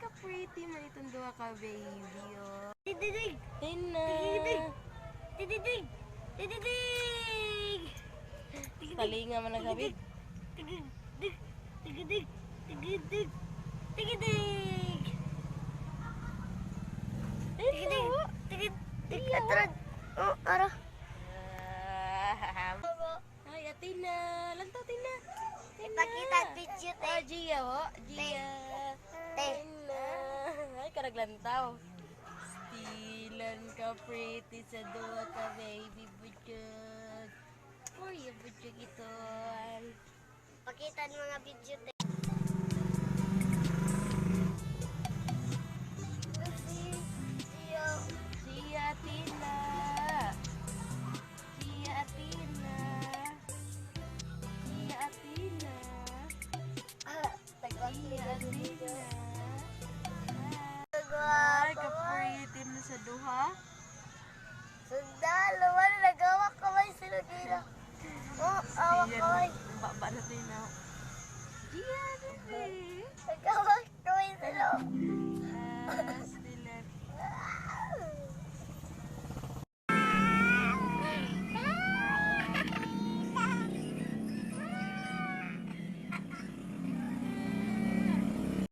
ka-pretty man itong duha ka baby, oh. Tididig! Tina! Tididig! Tididig! Talinga man ang gabi. Tigidig! Tigidig! Tigidig! Tigidig! Tigidig! Tigidig! Atrag! Oh, ara! Ay, Atina! Lantaw, Tina! Ipakita at video, te. Oh, Gia, ho? Gia! Te. Tina! Ay, karaglantaw. Stilan ka pretty sa duha ka baby bujog. Uy, bujog ito. Pakita ang mga video, te. Sia Atina! Sia Atina! Sia Atina! Sia Atina! Ay, ka-pretty na sa duha. Sundalo, wala nagawa ka may silugila. Oh, awa ka may. Baba na tayo na. Gia, baby! Nagawa ka may silog.